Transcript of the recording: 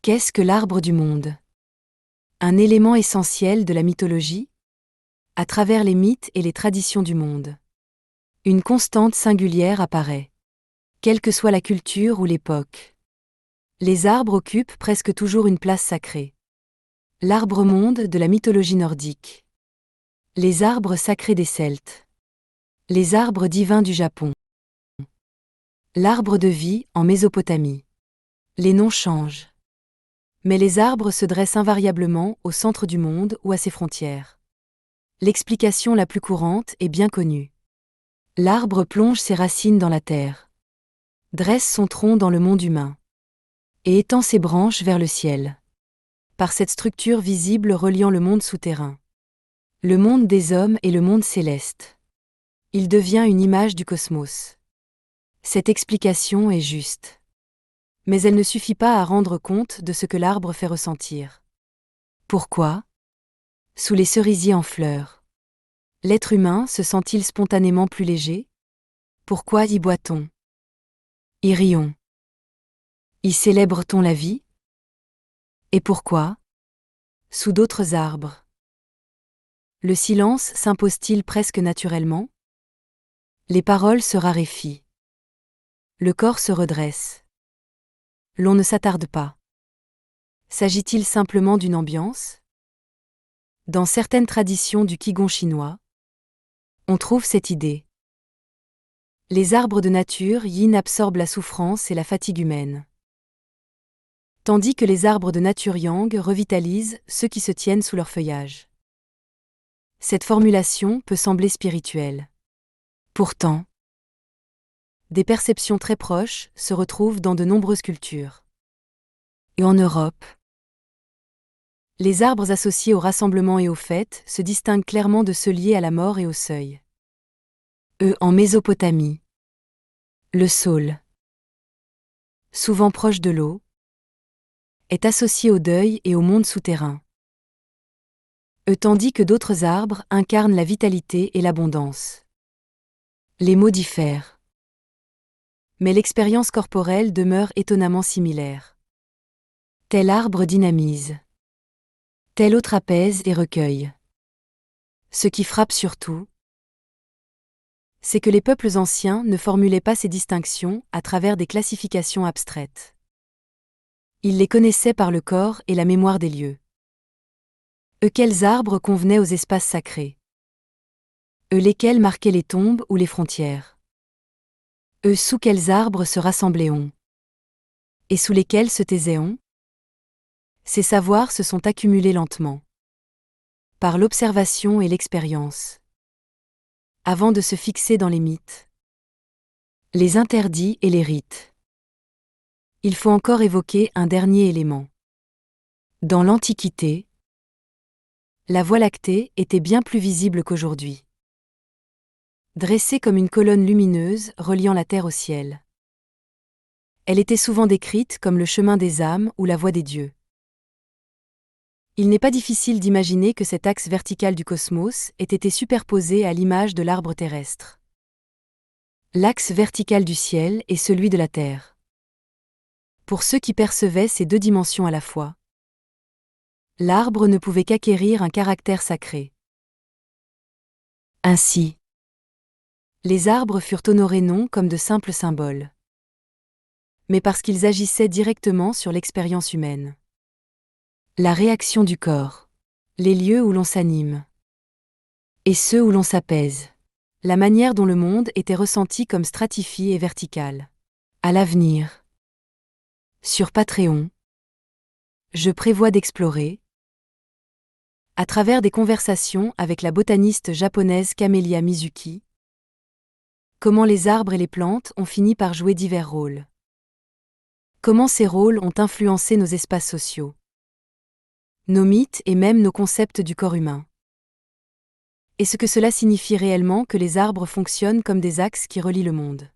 Qu'est-ce que l'arbre du monde? Un élément essentiel de la mythologie, à travers les mythes et les traditions du monde. Une constante singulière apparaît. Quelle que soit la culture ou l'époque. Les arbres occupent presque toujours une place sacrée. L'arbre-monde de la mythologie nordique. Les arbres sacrés des Celtes. Les arbres divins du Japon. L'arbre de vie en Mésopotamie. Les noms changent. Mais les arbres se dressent invariablement au centre du monde ou à ses frontières. L'explication la plus courante est bien connue. L'arbre plonge ses racines dans la terre, dresse son tronc dans le monde humain, et étend ses branches vers le ciel. Par cette structure visible reliant le monde souterrain, le monde des hommes et le monde céleste, il devient une image du cosmos. Cette explication est juste. Mais elle ne suffit pas à rendre compte de ce que l'arbre fait ressentir. Pourquoi? Sous les cerisiers en fleurs, l'être humain se sent-il spontanément plus léger? Pourquoi y boit-on? Y rit-on? Y célèbre-t-on la vie? Et pourquoi? Sous d'autres arbres, le silence s'impose-t-il presque naturellement? Les paroles se raréfient. Le corps se redresse. L'on ne s'attarde pas. S'agit-il simplement d'une ambiance? Dans certaines traditions du Qigong chinois, on trouve cette idée. Les arbres de nature yin absorbent la souffrance et la fatigue humaine, tandis que les arbres de nature yang revitalisent ceux qui se tiennent sous leur feuillage. Cette formulation peut sembler spirituelle. Pourtant, des perceptions très proches se retrouvent dans de nombreuses cultures. Et en Europe, les arbres associés au rassemblement et aux fêtes se distinguent clairement de ceux liés à la mort et au seuil. En Mésopotamie, le saule, souvent proche de l'eau, est associé au deuil et au monde souterrain. Tandis que d'autres arbres incarnent la vitalité et l'abondance. Les mots diffèrent, mais l'expérience corporelle demeure étonnamment similaire. Tel arbre dynamise, tel autre apaise et recueille. Ce qui frappe surtout, c'est que les peuples anciens ne formulaient pas ces distinctions à travers des classifications abstraites. Ils les connaissaient par le corps et la mémoire des lieux. Quels arbres convenaient aux espaces sacrés? Lesquels marquaient les tombes ou les frontières? Sous quels arbres se rassemblaient-on? Et sous lesquels se taisaient-on? Ces savoirs se sont accumulés lentement, par l'observation et l'expérience, avant de se fixer dans les mythes, les interdits et les rites. Il faut encore évoquer un dernier élément. Dans l'Antiquité, la Voie lactée était bien plus visible qu'aujourd'hui. Dressée comme une colonne lumineuse reliant la terre au ciel. Elle était souvent décrite comme le chemin des âmes ou la voie des dieux. Il n'est pas difficile d'imaginer que cet axe vertical du cosmos ait été superposé à l'image de l'arbre terrestre. L'axe vertical du ciel est celui de la terre. Pour ceux qui percevaient ces deux dimensions à la fois, l'arbre ne pouvait qu'acquérir un caractère sacré. Ainsi, les arbres furent honorés non comme de simples symboles, mais parce qu'ils agissaient directement sur l'expérience humaine. La réaction du corps, les lieux où l'on s'anime, et ceux où l'on s'apaise, la manière dont le monde était ressenti comme stratifié et vertical. À l'avenir, sur Patreon, je prévois d'explorer, à travers des conversations avec la botaniste japonaise Camélia Mizuki, comment les arbres et les plantes ont fini par jouer divers rôles. Comment ces rôles ont influencé nos espaces sociaux, nos mythes et même nos concepts du corps humain. Et ce que cela signifie réellement que les arbres fonctionnent comme des axes qui relient le monde.